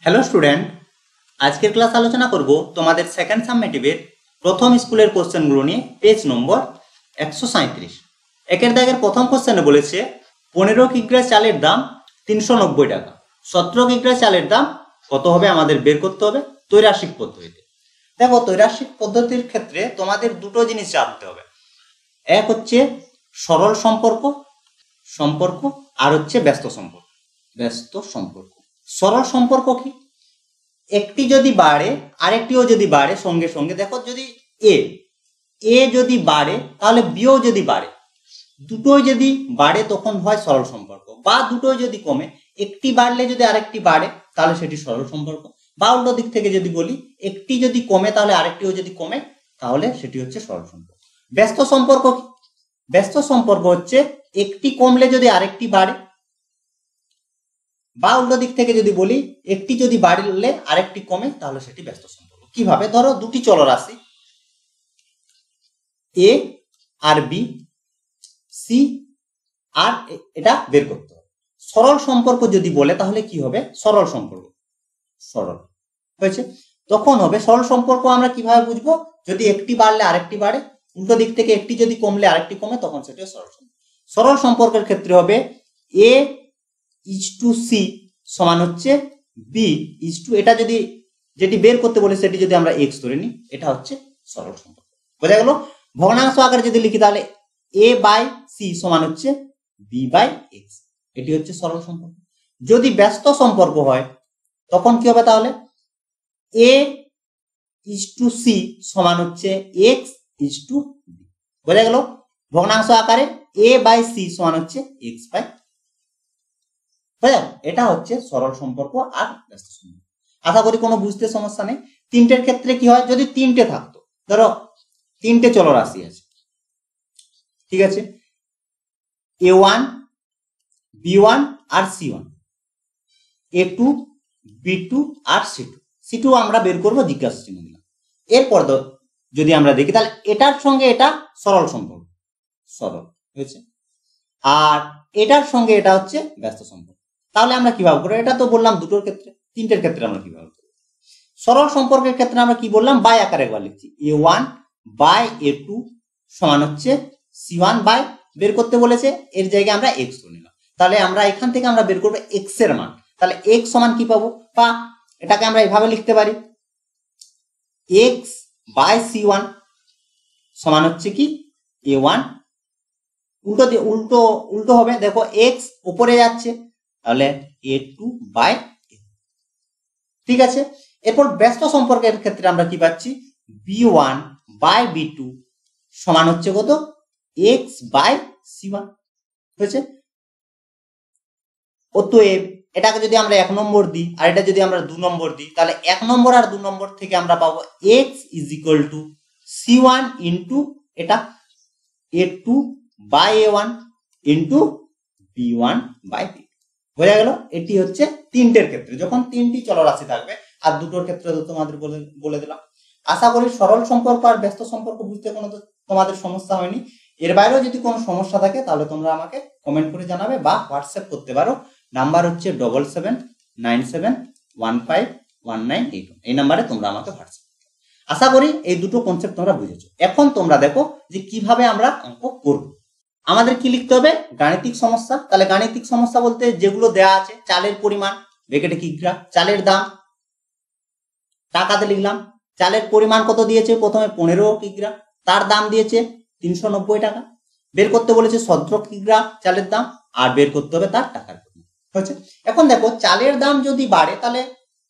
Hello student, আজকের class আলোচনা করব তোমাদের সেকেন্ড সাবমেটিভের প্রথম স্কুলের কোশ্চেনগুলো নিয়ে। পেজ নম্বর 137। একের দাগের প্রথম কোশ্চেনে বলেছে 15 কিগ্রা চালের দাম 390 টাকা। 17 কিগ্রা চালের দাম কত হবে আমাদের বের করতে হবে ত্রৈরাশিক পদ্ধতিতে। দেখো, ত্রৈরাশিক পদ্ধতির ক্ষেত্রে তোমাদের দুটো জিনিস জানতে হবে। এক হচ্ছে সরল সম্পর্ক আর হচ্ছে ব্যস্ত সম্পর্ক। সরল সম্পর্ক কি? একটি যদি বাড়ে আরেকটিও যদি বাড়ে সঙ্গে সঙ্গে, দেখো যদি এ যদি বাড়ে তাহলে বিও যদি বাড়ে, দুটোই যদি বাড়ে তখন হয় সরল সম্পর্ক। বা দুটোই যদি কমে, একটি বাড়লে যদি আরেকটি বাড়ে তাহলে সেটি সরল সম্পর্ক। বা উল্টো দিক থেকে যদি বলি, একটি যদি কমে তাহলে আরেকটিও যদি কমে তাহলে সেটি হচ্ছে সরল সম্পর্ক। ব্যস্ত সম্পর্ক কি? ব্যস্ত সম্পর্ক হচ্ছে একটি কমলে যদি আরেকটি বাড়ে, বা উল্টো দিক থেকে যদি বলি একটি যদি বাড়লে আরেকটি কমে তাহলে সেটি ব্যস্ত সম্পর্ক। কিভাবে? ধরো দুটি চলরাশি এ আর বি, সি আর এটা বের করতে হবে। সরল সম্পর্ক যদি বলে তাহলে কি হবে? সরল সম্পর্ক সরল হয়েছে তখন হবে সরল সম্পর্ক। আমরা কিভাবে বুঝবো? যদি একটি বাড়লে আরেকটি বাড়ে, উল্টো দিক থেকে একটি যদি কমলে আরেকটি কমে তখন সেটি সরল সম্পর্ক। সরল সম্পর্কের ক্ষেত্রে হবে এ ইজটু সি সমান হচ্ছে বি ইজটু, এটা যদি যেটি বের করতে বলে সেটি যদি আমরা এক্স ধরে নিই, এটা হচ্ছে সরল সম্পর্ক। বোঝা গেল? ভগ্নাংশ আকারে যদি লিখি তাহলে এ বাই সি সমান হচ্ছে বি বাই এক্স, এটি হচ্ছে সরল সম্পর্ক। যদি ব্যস্ত সম্পর্ক হয় তখন কি হবে? তাহলে এ ইজটু সি সমান হচ্ছে এক্স ইজটু বি। বোঝা গেল? ভগ্নাংশ আকারে এ বাই সি সমান হচ্ছে এক্স বাই। এটা হচ্ছে সরল সম্পর্ক আর ব্যস্ত সম্পর্ক। আশা করি কোনো বুঝতে সমস্যা নেই। তিনটের ক্ষেত্রে কি হয়? যদি তিনটে থাকতো, ধরো তিনটে চলরাশি আছে, ঠিক আছে, a1 b1 আর c1, a2 b2 আর c2 আমরা বের করবো জিজ্ঞাসা চিহ্ন দিলাম। এরপর যদি আমরা দেখি তাহলে এটার সঙ্গে এটা সরল সম্পর্ক, সরল হয়েছে, আর এটার সঙ্গে এটা হচ্ছে ব্যস্ত সম্পর্ক। তাহলে আমরা কিভাবে করবো? এটা তো বললাম দুটোর ক্ষেত্রে। তিনটের ক্ষেত্রে আমরা কিভাবে করবো? সরল সম্পর্কের ক্ষেত্রে আমরা কি বললাম? বাই আকারে একবার লিখছি, a1 বাই a2 সমান হচ্ছে c1 বাই, বের করতে বলেছে এর জায়গায় আমরা x ধরে নিলাম। তাহলে আমরা এখান থেকে আমরা বের করবো x এর মান। তাহলে x সমান কি পাবো? বা এটাকে আমরা এভাবে লিখতে পারি, x বাই c1 সমান হচ্ছে কি a1, উল্টো হবে, দেখো x উপরে যাচ্ছে তাহলে a2 বাই, ঠিক আছে। এরপর ব্যস্ত সম্পর্কের ক্ষেত্রে আমরা কি পাচ্ছি? b1 বাই b2 সমান হচ্ছে কত? x বাই c1 হয়েছে। অতএব এটাকে যদি আমরা 1 নম্বর দিই আর এটা যদি আমরা 2 নম্বর দিই, তাহলে 1 নম্বর আর 2 নম্বর থেকে আমরা পাবো x is equal two c1 into এটা a2 by a1 into b1 by b2। বোঝা গেল? এটি হচ্ছে তিনটের ক্ষেত্রে, যখন তিনটি চলরাশি থাকবে। আর দুটোর ক্ষেত্রে তো তোমাদের বলে দিলাম। আশা করি সরল সম্পর্ক আর ব্যস্ত সম্পর্ক বুঝতে কোনো তোমাদের সমস্যা হয়নি। এর বাইরেও যদি কোনো সমস্যা থাকে তাহলে তোমরা আমাকে কমেন্ট করে জানাবে বা হোয়াটসঅ্যাপ করতে পারো। নাম্বার হচ্ছে 7797151981, এই নাম্বারে তোমরা আমাকে হোয়াটসঅ্যাপ। আশা করি এই দুটো কনসেপ্ট তোমরা বুঝেছো। এখন তোমরা দেখো যে কিভাবে আমরা অঙ্ক করব। আমাদের কি লিখতে হবে? গাণিতিক সমস্যা। তাহলে গাণিতিক সমস্যা বলতে যেগুলো দেয়া আছে, চালের পরিমাণ ব্র্যাকেটে কিগ্রা, চালের দাম টাকাতে লিখলাম, চালের পরিমাণ কত দিয়েছে? প্রথমে 15 কিগ্রা, তার দাম দিয়েছে 390 টাকা। বের করতে বলেছে 17 কিগ্রা চালের দাম, আর বের করতে হবে তার টাকার পরিমাণ হচ্ছে। এখন দেখো চালের দাম যদি বাড়ে তাহলে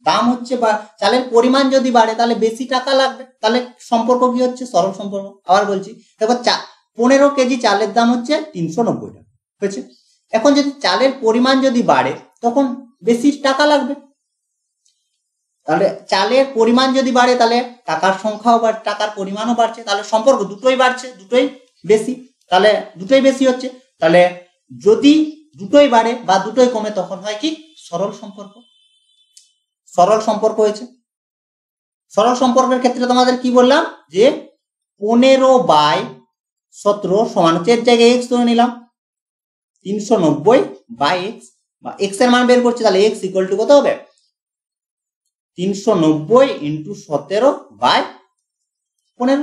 দাম হচ্ছে, বা চালের পরিমাণ যদি বাড়ে তাহলে বেশি টাকা লাগবে। তাহলে সম্পর্ক কি হচ্ছে? সরল সম্পর্ক। আবার বলছি, দেখো 15 কেজি চালের দাম হচ্ছে 390 টাকা হয়েছে। এখন যদি চালের পরিমাণ যদি বাড়ে তখন বেশি টাকা লাগবে। তাহলে চালের পরিমাণ যদি বাড়ে তাহলে টাকার সংখ্যাও বাড়ছে, টাকার পরিমাণও বাড়ছে, তাহলে সম্পর্ক দুটোই বাড়ছে, দুটোই বেশি, তাহলে দুটোই বেশি হচ্ছে। তাহলে যদি দুটোই বাড়ে বা দুটোই কমে তখন হয় কি? সরল সম্পর্ক। সরল সম্পর্ক হয়েছে। সরল সম্পর্কের ক্ষেত্রে তোমাদের কি বললাম? যে 15 বাই 17 সমান হচ্ছে, এর জায়গায় x ধরে নিলাম 390 বাই x, বা x এর মান বের করছি, তাহলে x ইকুয়াল টু কত হবে? 390 ইন্টু 17/15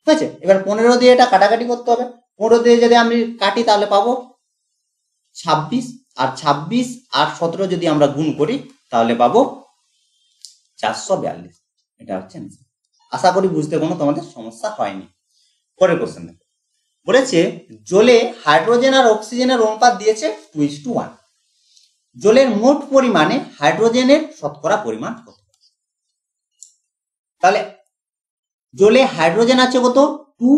হয়েছে। এবার 15 দিয়ে এটা কাটাকাটি করতে হবে। 15 দিয়ে যদি আমি কাটি তাহলে পাবো 26, আর 26 আর 17 যদি আমরা গুণ করি তাহলে পাবো 442। এটা হচ্ছে आंसर। আশা করি বুঝতে কোনো তোমাদের সমস্যা হয়নি। পরের কোশ্চেন দেখো, বলেছে জলে হাইড্রোজেন আর অক্সিজেনের অনুপাত দিয়েছে 2:1। জলের মোট পরিমাণে হাইড্রোজেনের শতকরা পরিমাণ কত? তাহলে জলে হাইড্রোজেন আছে কত? 2।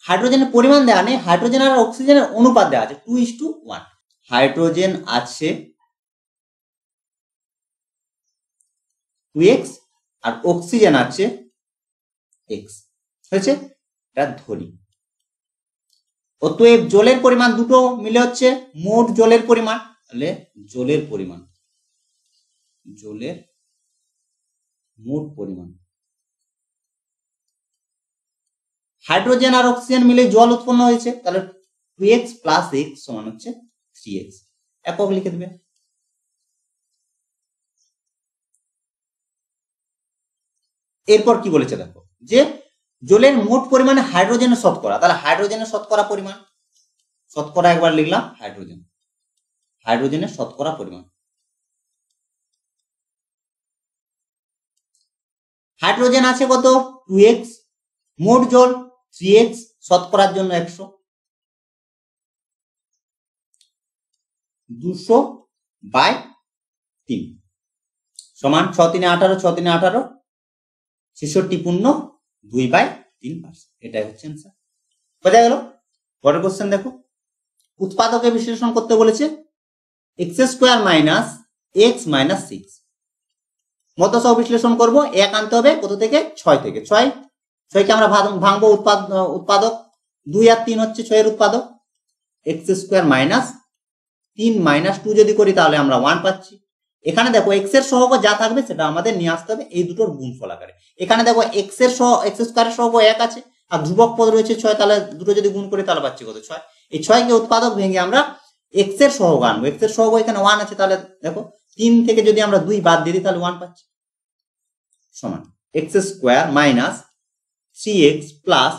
হাইড্রোজেনের পরিমাণ দেওয়া নেই, হাইড্রোজেন আর অক্সিজেনের অনুপাত দেওয়া আছে 2:1। হাইড্রোজেন আছে 2x আর অক্সিজেন আছে x হয়েছে। এটা ধরি। অতএব জলের পরিমাণ দুটো মিলে হচ্ছে মোট জলের পরিমাণ। তাহলে জলের পরিমাণ, জলের মোট পরিমাণ, হাইড্রোজেন আর অক্সিজেন মিলে জল উৎপন্ন হয়েছে। তাহলে 2x প্লাস x সমান হচ্ছে 3x। একক লিখে দেবে। এরপর কি বলেছে দেখো, যে জলের মোট পরিমাণে হাইড্রোজেনের শতকরা। তাহলে হাইড্রোজেনের শতকরা পরিমাণ, শতকরা একবার লিখলাম হাইড্রোজেন, হাইড্রোজেনের শতকরা পরিমাণ। হাইড্রোজেন আছে কত? 2x, মোট জল 3x, শতকরার জন্য 100, 200/3 সমান 6 3 18, 6 3 18, 66.2/3%। এটাই হচ্ছে आंसर। বোঝা গেল? পরের কোশ্চেন দেখো, উৎপাদকে বিশ্লেষণ করতে বলেছে x² - x - 6। মধ্যসহ বিশ্লেষণ করব। 1 আনতে হবে কত থেকে? 6 থেকে। 6 কে আমরা ভাঙবো উৎপাদক। 2 আর 3 হচ্ছে 6 এর উৎপাদক। x² - 3 - 2 যদি করি তাহলে আমরা 1 পাচ্ছি। এখানে দেখো x এর সহগ যা থাকবে সেটা আমাদের নিয়ে আসতে হবে এই দুটোর গুণফল আকারে। এখানে দেখো x এর স্কয়ারের সহগ 1 আছে আর ধ্রুবক পদ রয়েছে 6। তাহলে দুটো যদি গুণ করি তাহলে পাচ্ছি কত? 6। এই 6 কে উৎপাদক ভেঙে আমরা x এর সহগ আনবো। x এর সহগ এখানে 1 আছে। তাহলে দেখো 3 থেকে যদি আমরা 2 বাদ দিয়ে দিই তাহলে 1 পাচ্ছি। সমান x² - 3x প্লাস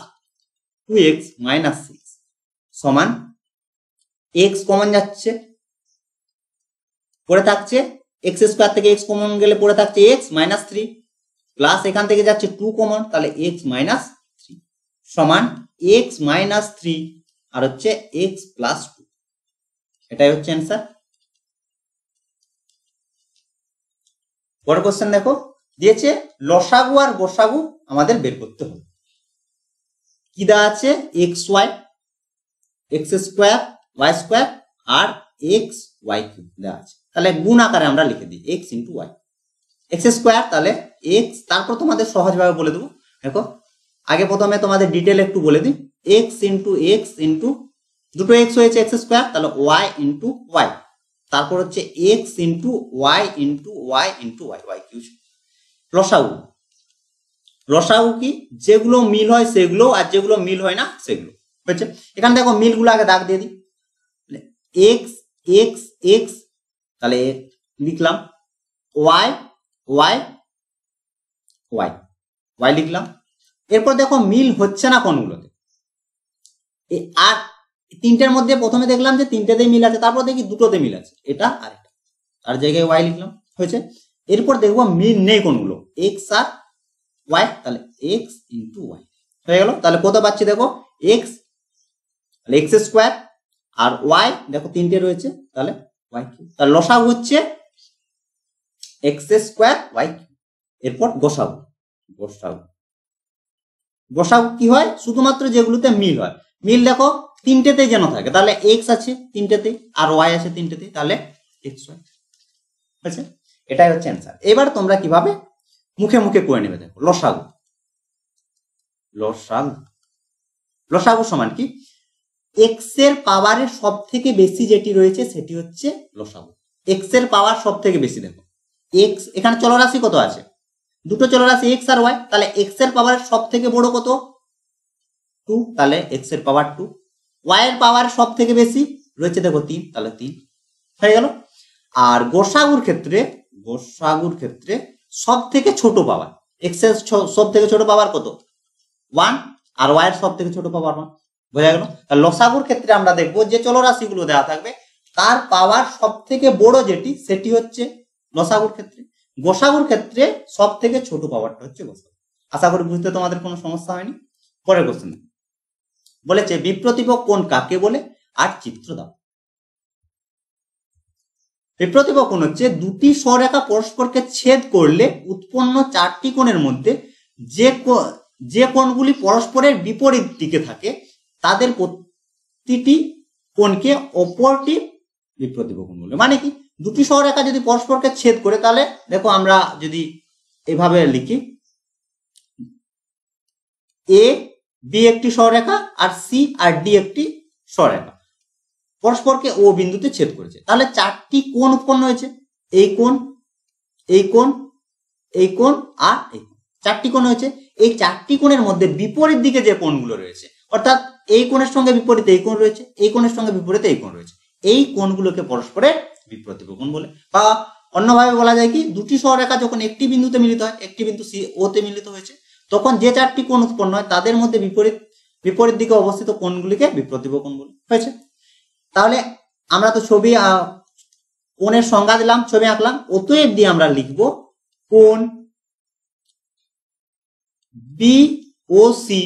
2x - 6 সমান x কমন যাচ্ছে, পড়ে থাকছে x² থেকে x কমন গেলে পড়ে থাকছে x - 3 প্লাস এখান থেকে যাচ্ছে 2 কমন, তাহলে x - 3 সমান x - 3 আর হচ্ছে x প্লাস 2। এটাই হচ্ছে आंसर। পরের কোশ্চেন দেখো, দিয়েছে লসাগু আর গসাগু আমাদের বের করতে হবে। কি দেওয়া আছে? xy, x² y² আর xy³ দেওয়া আছে। তাহলে গুণ আকারে আমরা লিখে দিই x * y। x² তাহলে x, তারপর তোমাদের সহজভাবে বলে দেবো। দেখো আগে প্রথমে তোমাদের ডিটেল একটু বলে দিই। x * x দুটো x হয়েছে x², তাহলে y * y, তারপর হচ্ছে x * y * y y³। লসাগু, লসাগু কি? যেগুলো মিল হয় সেগুলো আর যেগুলো মিল হয় না সেগুলো হচ্ছে। এখানে দেখো মিলগুলো আগে দাগ দিয়ে দিই। x x x তাহলে লিখলাম, y y y y লিখলাম। এরপর দেখো মিল হচ্ছে না কোনগুলোতে। আর তিনটের মধ্যে প্রথমে দেখলাম যে তিনটেতেই মিল আছে, তারপর দেখি দুটোতে মিল আছে, এটা আর এটা, তার জায়গায় y লিখলাম হয়েছে। এরপর দেখবো মিল নেই কোনগুলো, x আর y, তাহলে x * y হয়ে গেল। তাহলে কত পাচ্ছি দেখো, x তাহলে x² আর y দেখো তিনটে রয়েছে, তাহলে y³। তাহলে লসাগু হচ্ছে x² y³। এরপর গসাগু, গসাগু কি হয়? শুধুমাত্র যেগুলোতে মিল হয়। মিল দেখো তিনটেতেই যেন থাকে, তাহলে x আছে তিনটেতেই আর y আছে তিনটেতেই, তাহলে xy হয়েছে। এটাই হচ্ছে आंसर। এবার তোমরা কিভাবে মুখে মুখে করে নেবে দেখো। লসাগু, লসাগু লসাগু সমান কি? x এর পাওয়ারের সব থেকে বেশি যেটি রয়েছে সেটি হচ্ছে লসাগু। x এর পাওয়ার সব থেকে বেশি দেখো x, এখানে চলরাশি কত আছে? দুটো চলরাশি x আর y, তাহলে x এর পাওয়ারের সব থেকে বড় কত? 2, তাহলে x এর পাওয়ার 2। y এর পাওয়ার সব থেকে বেশি রয়েছে দেখো 3, তাহলে 3 হয়ে গেল। আর গসাগুর ক্ষেত্রে গসাগুর ক্ষেত্রে সব থেকে ছোট পাওয়ার, এক্স এর সব থেকে ছোট পাওয়ার কত 1 আর ওয়াই এর সব থেকে ছোট পাওয়ার 1, বোঝা গেল। তাহলে লসাগুর ক্ষেত্রে আমরা দেখবো যে চলরাশিগুলো দেওয়া থাকবে তার পাওয়ার সব থেকে বড় যেটি সেটি হচ্ছে লসাগুর ক্ষেত্রে, গসাগুর ক্ষেত্রে সব থেকে ছোট পাওয়ারটা হচ্ছে গসাগু। আশা করি বুঝতে তোমাদের কোনো সমস্যা হয়নি। পরের কোশ্চেন বলেছে বিপ্রতীপ কোণ কাকে বলে আর চিত্র দাও। বিপ্রতীপ কোণ হচ্ছে দুটি সরেখা পরস্পরকে ছেদ করলে উৎপন্ন চারটি কোণের মধ্যে যে কোণগুলি পরস্পরের বিপরীত দিকে থাকে তাদের প্রতিটি কোণকে অপরটি বিপ্রতীপ কোণ বলে। মানে কি, দুটি সরেখা যদি পরস্পরকে ছেদ করে, তাহলে দেখো আমরা যদি এভাবে লিখি এ বি একটি সরেখা আর সি আর ডি একটি সরেখা পরস্পরকে ও বিন্দুতে ছেদ করেছে, তাহলে চারটি কোণ উৎপন্ন হয়েছে, এই কোণ, এই কোণ, এই কোণ আর এই কোণ, চারটি কোণ হয়েছে। এই চারটি কোণের মধ্যে বিপরীত দিকে যে কোণগুলো রয়েছে, অর্থাৎ এই কোণের সঙ্গে বিপরীতে এই কোণ রয়েছে, এই কোণের সঙ্গে বিপরীতে এই কোণ রয়েছে, এই কোণগুলোকে পরস্পরের বিপ্রতীপ কোণ বলে। বা অন্যভাবে বলা যায় কি, দুটি সরেখা যখন একটি বিন্দুতে মিলিত হয়, একটি বিন্দু সি ও তে মিলিত হয়েছে, তখন যে চারটি কোণ উৎপন্ন হয় তাদের মধ্যে বিপরীত দিকে অবস্থিত কোণগুলিকে বিপ্রতীপ কোণ বলে। হয়েছে। তাহলে আমরা তো ছবি কোণের সংজ্ঞা দিলাম, ছবি আঁকলাম, অতএব দিয়ে আমরা লিখব কোণ বি ও সি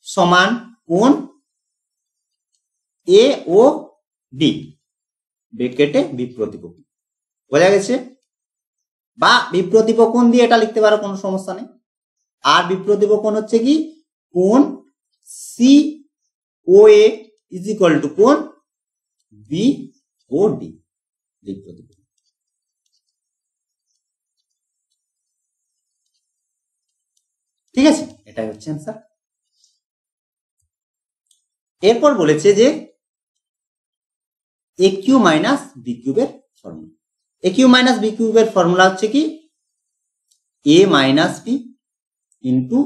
সমান কোণ এ ও ডি ব্র্যাকেটে বিপ্রতীপ কোণ। বোঝা গেছে? বা বিপ্রতীপ কোণ দিয়ে এটা লিখতে পারো, কোনো সমস্যা নেই। আর বিপ্রতীপ কোণ হচ্ছে কি, কোণ C O A is equal to কোণ বি ও ডি বিপ্রতীপ। ঠিক আছে, এটাই হচ্ছে অ্যান্সার। এরপর বলেছে যে এ কিউ মাইনাস বি কিউবের formula. A cube minus b কিউবের ফর্মুলা হচ্ছে কি a minus b into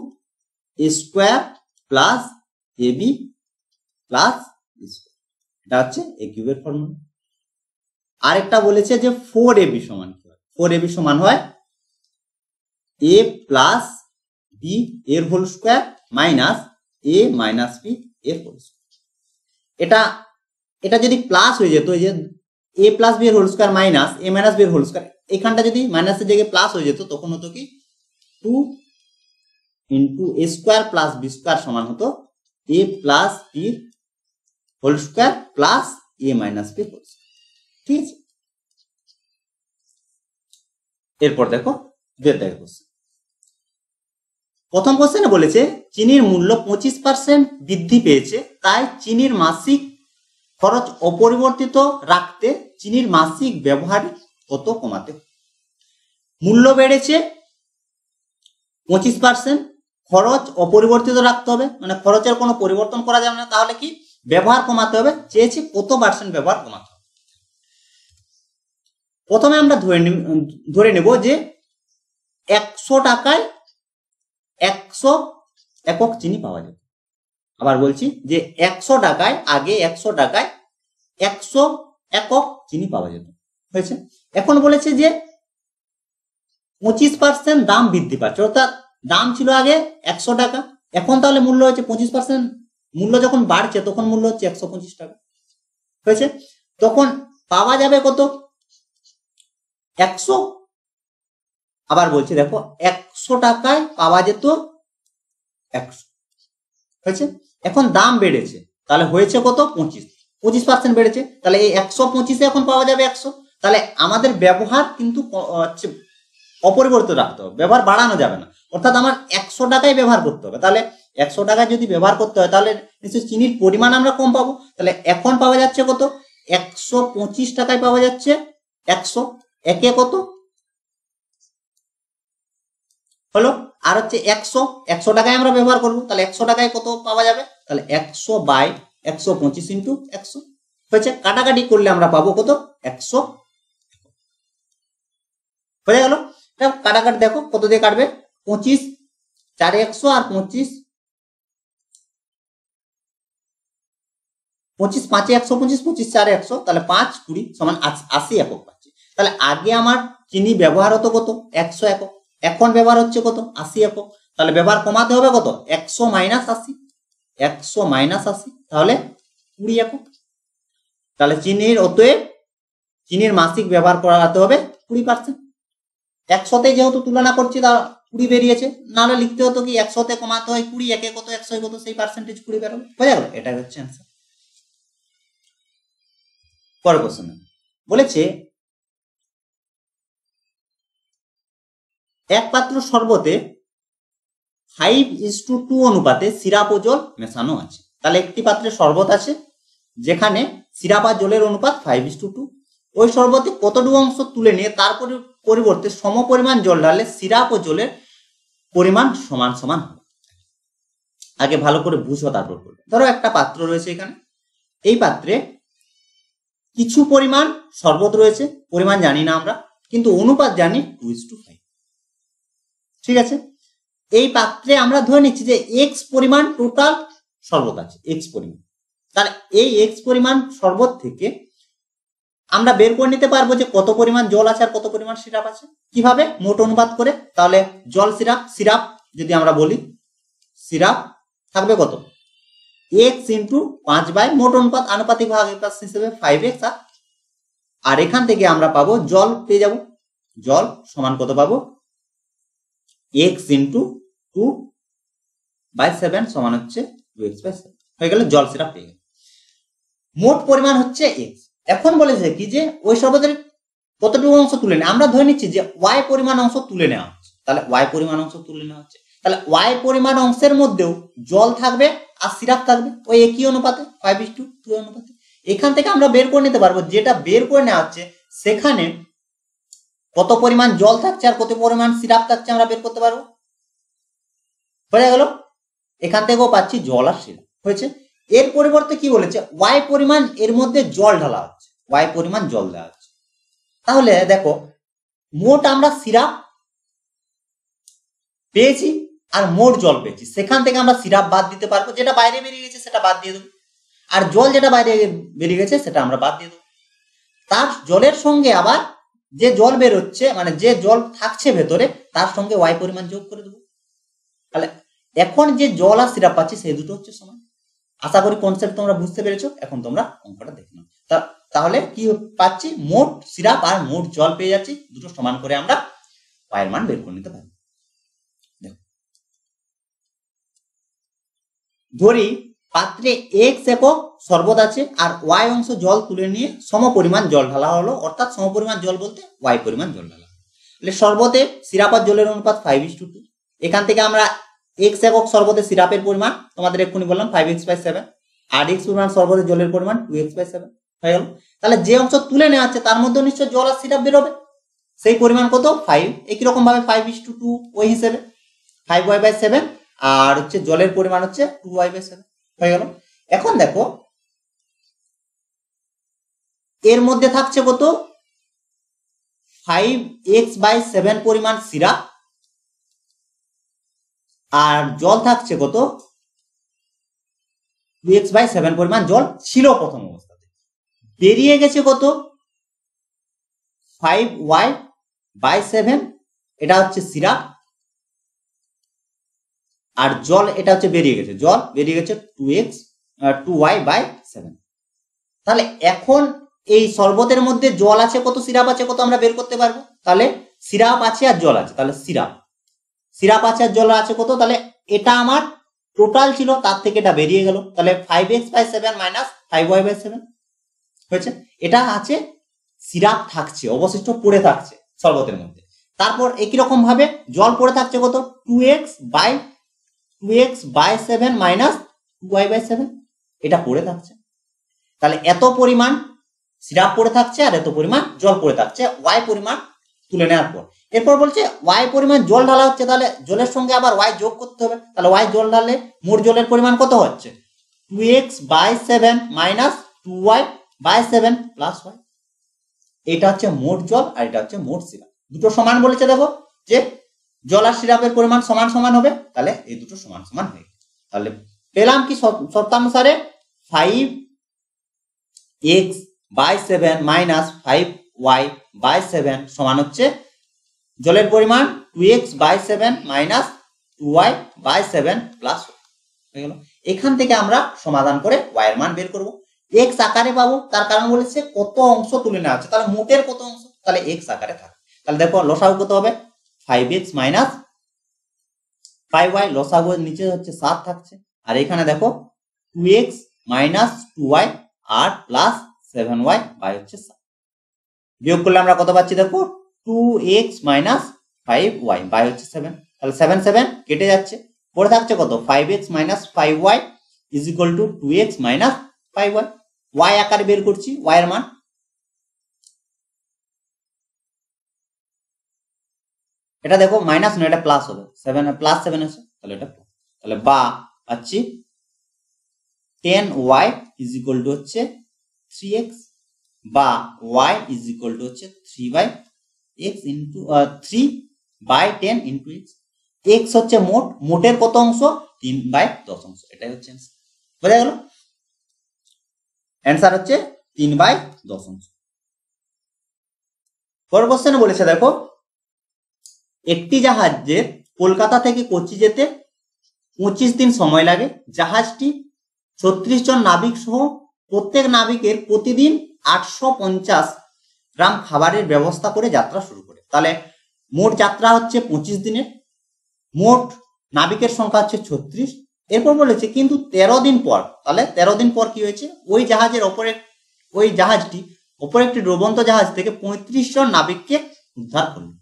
A square plus a b plus B square, এটা হচ্ছে এ কিউবের ফর্মুলা। আরেকটা বলেছে যে 4ab সমান কি হয়, 4ab সমান হয় এ প্লাস বি এর হোল স্কোয়ার মাইনাস এ মাইনাস বি এর হোল স্কোয়ার। এটা যদি প্লাস হয়ে যেত, এই যে এ প্লাস বি এর হোল স্কোয়ার মাইনাস এ মাইনাস বি এর হোল স্কোয়ার, এখানটা যদি মাইনাসের জায়গায় প্লাস হয়ে যেত, তখন হতো কি 2 ইন্টু এ স্কোয়ার প্লাস বি স্কোয়ার সমান হতো A plus B whole square plus A minus B whole square. ঠিক আছে, এরপর দেখো প্রথম কোশ্চেনে বলেছে চিনির মূল্য 25% বৃদ্ধি পেয়েছে, তাই চিনির মাসিক খরচ অপরিবর্তিত রাখতে চিনির মাসিক ব্যবহার কত কমাতে। মূল্য বেড়েছে 25%, খরচ অপরিবর্তিত রাখতে হবে, মানে খরচের কোনো পরিবর্তন করা যাবে না, তাহলে কি ব্যবহার কমাতে হবে, চেয়েছে কত পার্সেন্ট ব্যবহার কমাতে হবে। প্রথমে আমরা ধরে নেব যে 100 টাকায় 100 একক চিনি পাওয়া যাবে। আবার বলছি যে 100 টাকায়, আগে 100 টাকায় 100 একক চিনি পাওয়া যেত। হয়েছে। এখন বলেছে যে 25% দাম বৃদ্ধি পাচ্ছে, অর্থাৎ দাম ছিল আগে 100 টাকা, এখন তাহলে মূল্য হচ্ছে 25%, মূল্য যখন বাড়ছে তখন মূল্য হচ্ছে 125 টাকা। হয়েছে। তখন পাওয়া যাবে কত 100। আবার বলছি দেখো 100 টাকায় পাওয়া যেত 100। হয়েছে। এখন দাম বেড়েছে, তাহলে হয়েছে কত 25% বেড়েছে, তাহলে এই 125 এখন পাওয়া যাবে 100। তাহলে আমাদের ব্যবহার কিন্তু অপরিবর্তিত রাখতে হবে, ব্যবহার বাড়ানো যাবে না, অর্থাৎ আমার 100 টাকায় ব্যবহার করতে হবে। তাহলে 100 টাকায় যদি ব্যবহার করতে হয় তাহলে নিশ্চয়ই চিনির পরিমাণ আমরা কম পাবো। তাহলে এখন পাওয়া যাচ্ছে কত 125 টাকায় পাওয়া যাচ্ছে 100, একে কত হলো, আর হচ্ছে 100 টাকায় আমরা ব্যবহার করবো, তাহলে 100 টাকায় কত পাওয়া যাবে, তাহলে 100 বাই 125 ইন্টু 100। হয়েছে। কাটাকাটি করলে আমরা পাবো কত 100 হয়ে গেল। কাটাকাটি দেখো কত দিয়ে কাটবে, 25 4 100 আর 25 5 125 25 4 100, তাহলে 5 20 সমান 80 একক পাচ্ছি। তাহলে আগে আমার চিনি ব্যবহার হতো কত 100 একক, এখন ব্যবহার হচ্ছে কত 80 একক। তাহলে ব্যবহার কমাতে হবে কত 100 মাইনাস 80, 100 মাইনাস 80 তাহলে 20 একক। তাহলে চিনির অতএব চিনির মাসিক ব্যবহার করাতে হবে 20%। 100তে যেহেতু তুলনা করছি তা 20 বেরিয়েছে, নাহলে লিখতে হতো কি 100তে কমাতে হয় 20, একে কত 100 কত সেই পার্সেন্টেজ 20 বেরোবে, বোঝা গেল? এটা হচ্ছে অ্যান্সার। পরের কোশ্চেন বলেছে এক পাত্র শরবতে 5:2 অনুপাতে সিরাপ ও জল মেশানো আছে। তাহলে একটি পাত্রে শরবত আছে যেখানে সিরাপ আর জলের অনুপাত 5:2। ওই শরবতে কতটুকু অংশ তুলে নিয়ে তার পরিবর্তে সম পরিমাণ জল ঢাললে সিরাপ ও জলের পরিমাণ সমান সমান হবে। আগে ভালো করে বুঝো তারপর করবে। ধরো একটা পাত্র রয়েছে এখানে, এই পাত্রে কিছু পরিমাণ শরবত রয়েছে, পরিমাণ জানি না আমরা, কিন্তু অনুপাত জানি 2:5। ঠিক আছে, এই পাত্রে আমরা ধরে নিচ্ছি যে x পরিমাণ টোটাল শরবত আছে, x পরিমাণ। তাহলে এই x পরিমাণ শরবত থেকে আমরা বের করে নিতে পারবো যে কত পরিমাণ জল আছে আর কত পরিমাণ সিরাপ আছে। কিভাবে? মোট অনুপাত করে। তাহলে জল সিরাপ, সিরাপ যদি আমরা বলি সিরাপ থাকবে কত x ইন্টু 5 বাই মোট অনুপাত, আনুপাতিক ভাগ হিসেবে 5x। আর এখান থেকে আমরা পাবো জল পেয়ে যাব, জল সমান কত পাবো x ইন্টু 2/7 সমান হচ্ছে 2x/7 হয়ে গেল, জল সিরাপ পেয়ে গেল। মোট পরিমাণ হচ্ছে x। এখন বলেছে কি যে ওই শরবতের কতটুকু অংশ তুলে নেয়, আমরা ধরে নিচ্ছি যে y পরিমাণ অংশ তুলে নেওয়া হচ্ছে। তাহলে y পরিমাণ অংশ তুলে নেওয়া হচ্ছে, তাহলে y পরিমাণ অংশের মধ্যেও জল থাকবে আর সিরাপ থাকবে ওই একই অনুপাতে 5:2 অনুপাতে। এখান থেকে আমরা বের করে নিতে পারবো যেটা বের করে নেওয়া হচ্ছে সেখানে কত পরিমাণ জল থাকছে আর কত পরিমাণ সিরাপ থাকছে আমরা বের করতে পারবো। হয়ে গেল, এখান থেকেও পাচ্ছি জল আর সিরাপ হয়েছে। এর পরিবর্তে কি বলেছে y পরিমাণ এর মধ্যে জল ঢালা হচ্ছে, y পরিমাণ জল দেওয়া হচ্ছে। তাহলে দেখো মোট আমরা সিরাপ পেয়েছি আর মোট জল পেয়েছি, সেখান থেকে আমরা সিরাপ বাদ দিতে পারবো, যেটা বাইরে বেরিয়ে গেছে সেটা বাদ দিয়ে দেবো, আর জল যেটা বাইরে বেরিয়ে গেছে সেটা আমরা বাদ দিয়ে দেবো। তার জলের সঙ্গে আবার যে জল বেরোচ্ছে মানে যে জল থাকছে ভেতরে তার সঙ্গে y পরিমাণ যোগ করে দেবো। তাহলে এখন যে জল আর সিরাপ পাচ্ছি সেই দুটো হচ্ছে সমান। আশা করি কনসেপ্ট তোমরা বুঝতে পেরেছো। এখন তোমরা অঙ্কটা দেখে নাও। তাহলে কি পাচ্ছি, মোট সিরাপ আর মোট জল পেয়ে যাচ্ছি, দুটো সমান করে আমরা y এর মান বের করে নিতে পারি। ধরি পাত্রে x একক শরবত আছে আর y অংশ জল তুলে নিয়ে সম পরিমাণ জল ঢালা হলো, অর্থাৎ সম পরিমাণ জল বলতে y পরিমাণ জল ঢালা। তাহলে শরবতে সিরাপ আর জলের অনুপাত 5:2। এখান থেকে আমরা x একক শরবতে সিরাপের পরিমাণ তোমাদের এক্ষুনি বললাম 5x/7 আর x পরিমাণ শরবতে জলের পরিমাণ 2x/7 হয়ে গেল। তাহলে যে অংশ তুলে নেওয়া আছে তার মধ্যে নিশ্চয় জল আর সিরাপ বেরোবে, সেই পরিমাণ কত 5। একই রকম ভাবে 5:2 ওই হিসেবে 5y/7 আর হচ্ছে জলের পরিমাণ হচ্ছে 2y/7 হয়ে গেল। এখন দেখো এর মধ্যে থাকছে কত 5x/7 পরিমাণ সিরাপ আর জল থাকছে কত 2x/7 পরিমাণ জল ছিল প্রথম অবস্থাতে, বেরিয়ে গেছে কত 5y/7, এটা হচ্ছে সিরাপ, আর জল এটা হচ্ছে বেরিয়ে গেছে, জল বেরিয়ে গেছে 2y/7। তাহলে এখন এই শরবতের মধ্যে জল আছে কত সিরাপ আছে কত আমরা বের করতে পারবো। তাহলে সিরাপ আছে আর জল আছে, তাহলে সিরাপ আছে আর জল আছে কত, তাহলে এটা আমার টোটাল ছিল তার থেকে এটা বেরিয়ে গেল, তাহলে 5x/7 মাইনাস 5y/7 হয়েছে। এটা আছে সিরাপ থাকছে অবশিষ্ট পড়ে থাকছে শরবতের মধ্যে। তারপর একই রকম ভাবে জল পড়ে থাকছে কত 2x/7 মাইনাস 2y/7 এটা পড়ে থাকছে। তাহলে এত পরিমাণ সিরাপ পড়ে থাকছে আর এত পরিমাণ জল পড়ে থাকছে y পরিমাণ তুলে নেওয়ার পর। এরপর বলছে y পরিমাণ জল ঢালা হচ্ছে, তাহলে জলের সঙ্গে আবার y যোগ করতে হবে। তাহলে y জল ঢাললে মোট জলের পরিমাণ কত হচ্ছে 2x/7 minus 2y/7 plus y। এটা হচ্ছে মোট জল আর এটা হচ্ছে মোট সিরাপ, দুটো সমান বলেছে। দেখো যে জল আর সিরাপের পরিমাণ সমান সমান হবে, তাহলে এই দুটো সমান সমান হয়ে গেল। তাহলে পেলাম কি শর্তানুসারে 5x/7 মাইনাস 5y বাই 7 সমান হচ্ছে জলের পরিমাণ 2x by 7 minus 2y by 7 plus হয়ে গেল। এখান থেকে আমরা সমাধান করে y এর মান বের করব। x আকারে পাবো, তার কারণ বলেছে কত অংশ তুলে নেওয়া আছে, তাহলে মোটের কত অংশ, তাহলে x আকারে থাকে। তাহলে দেখো লসাগু কত হবে 5x মাইনাস 5y, লসাগু নিচে হচ্ছে 7 থাকছে, আর এখানে দেখো 2x minus 2y R plus 7y by হচ্ছে 7। বিয়োগ করলে আমরা কত পাচ্ছি দেখো 2x মাইনাস 5y বাই হচ্ছে 7। তাহলে 7 7 কেটে যাচ্ছে, পড়ে থাকছে কত 5x minus 5y is equal two 2x minus 5y। y আকারে বের করছি y এর মান, এটা দেখো মাইনাস নয়, এটা প্লাস হবে 7 প্লাস 7 আছে, তাহলে এটা তাহলে বা পাচ্ছি 10y ইজ ইকুয়াল টু হচ্ছে 3x বা y ইজ ইকুয়াল টু হচ্ছে 3/x into 3/10 into x। x হচ্ছে মোট, মোটের কত অংশ 3/10 অংশ, এটাই হচ্ছে অ্যান্সার। বোঝা গেল? অ্যান্সার হচ্ছে 3/10 অংশ। পরের কোশ্চেনে বলেছে দেখো একটি জাহাজের কলকাতা থেকে কোচি যেতে 25 দিন সময় লাগে। জাহাজটি 36 জন নাবিক সহ প্রত্যেক নাবিকের প্রতিদিন 850 গ্রাম খাবারের ব্যবস্থা করে যাত্রা শুরু করে। তাহলে মোট যাত্রা হচ্ছে 25 দিনের, মোট নাবিকের সংখ্যা হচ্ছে 36। এরপর বলেছে কিন্তু 13 দিন পর, তাহলে 13 দিন পর কি হয়েছে, ওই জাহাজটি ওপরে একটি ডুবন্ত জাহাজ থেকে 35 জন নাবিককে উদ্ধার করলো।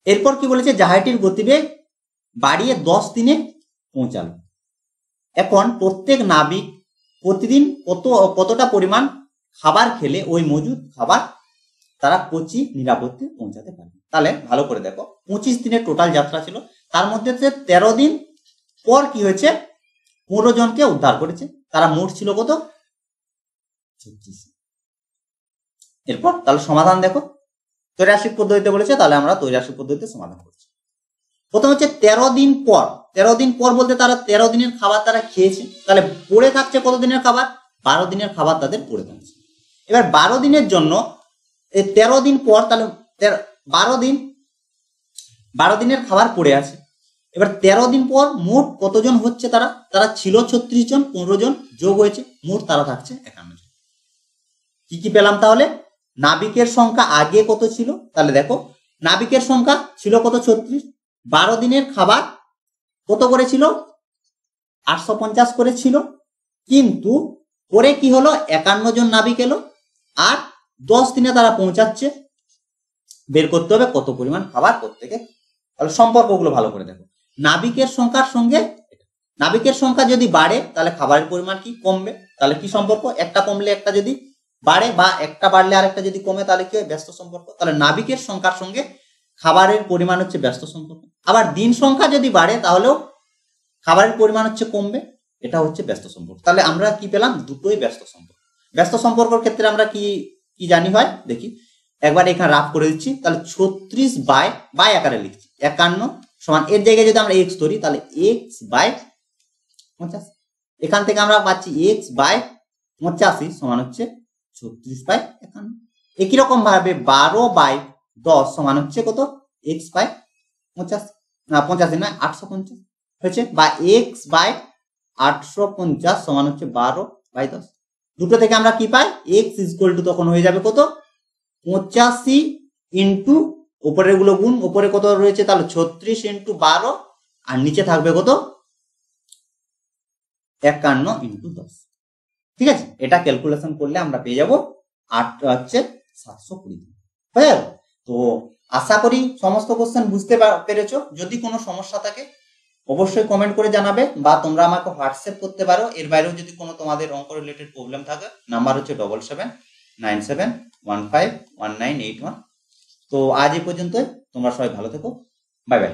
এরপর কি বলেছে জাহাজটির গতিবেগ বাড়িয়ে 10 দিনে পৌঁছালো। এখন প্রত্যেক নাবিক প্রতিদিন কতটা পরিমাণ খাবার খেলে ওই মজুদ খাবার তারা কোচি নিরাপদে পৌঁছাতে পারবে। তাহলে ভালো করে দেখো 25 দিনের টোটাল যাত্রা ছিল, তার মধ্যে 13 দিন পর কি হয়েছে 15 জনকে উদ্ধার করেছে, তারা মোট ছিল কত 36। এরপর তাহলে সমাধান দেখো ত্রৈরাশিক পদ্ধতিতে বলেছে, তাহলে আমরা ত্রৈরাশিক পদ্ধতিতে সমাধান করছি। প্রথম হচ্ছে 13 দিন পর, 13 দিন পর বলতে তারা 13 দিনের খাবার তারা খেয়েছে, তাহলে পড়ে থাকছে কত দিনের খাবার 12 দিনের খাবার তাদের পড়ে থাকছে। এবার 12 দিনের জন্য এই 13 দিন পর, তাহলে 12 দিনের খাবার পড়ে আছে। এবার 13 দিন পর মোট কতজন হচ্ছে, তারা ছিল 36 জন, 15 জন যোগ হয়েছে, মোট তারা থাকছে 51 জন। কি কি পেলাম তাহলে, নাবিকের সংখ্যা আগে কত ছিল, তাহলে দেখো নাবিকের সংখ্যা ছিল কত 36, 12 দিনের খাবার কত করেছিল 850 করেছিল, কিন্তু পরে কি হলো 51 জন নাবিক এলো, আর 10 দিনে তারা পৌঁছাচ্ছে। বের করতে হবে কত পরিমাণ খাবার প্রত্যেকে। তাহলে সম্পর্কগুলো ভালো করে দেখো, নাবিকের সংখ্যার সঙ্গে নাবিকের সংখ্যা যদি বাড়ে তাহলে খাবারের পরিমাণ কি কমবে, তাহলে কি সম্পর্ক, একটা কমলে একটা যদি বাড়ে বা একটা বাড়লে আরেকটা যদি কমে তাহলে কি হয় ব্যস্ত সম্পর্ক। তাহলে নাবিকের সংখ্যার সঙ্গে খাবারের পরিমাণ হচ্ছে ব্যস্ত সম্পর্ক। আবার দিন সংখ্যা যদি বাড়ে তাহলেও খাবারের পরিমাণ হচ্ছে কমবে, এটা হচ্ছে ব্যস্ত সম্পর্ক। তাহলে আমরা কি পেলাম, দুটোই ব্যস্ত সম্পর্ক। ব্যস্ত সম্পর্কের ক্ষেত্রে আমরা কি কি জানি হয় দেখি, একবার এখানে রাফ করে দিচ্ছি। তাহলে 36 বাই আকারে লিখছি, 51 সমান এর জায়গায় যদি আমরা x ধরি তাহলে x বাই 50, এখান থেকে আমরা পাচ্ছি x বাই 85 সমান হচ্ছে 36/51। একই রকম ভাবে 12/10 সমান হচ্ছে কত x বাই 50, না 85 নয় 850 হয়েছে, বা x বাই 850 সমান হচ্ছে 12/10। দুটো থেকে আমরা কি পাই, x ইকুয়াল টু তখন হয়ে যাবে কত 85 ইন্টু উপরের গুলো গুণ, উপরে কত রয়েছে তাহলে 36 ইন্টু 12, আর নিচে থাকবে কত 51 ইন্টু 10। ঠিক আছে, এটা ক্যালকুলেশন করলে আমরা পেয়ে যাব 720। হয়ে গেল। তো আশা করি সমস্ত কোশ্চেন বুঝতে পেরেছো। যদি কোনো সমস্যা থাকে অবশ্যই কমেন্ট করে জানাবে, বা তোমরা আমাকে হোয়াটসঅ্যাপ করতে পারো। এর বাইরেও যদি কোনো তোমাদের অঙ্ক রিলেটেড প্রবলেম থাকে, নাম্বার হচ্ছে 7797151981। তো আজ এই পর্যন্তই, তোমরা সবাই ভালো থেকো, বাই বাই।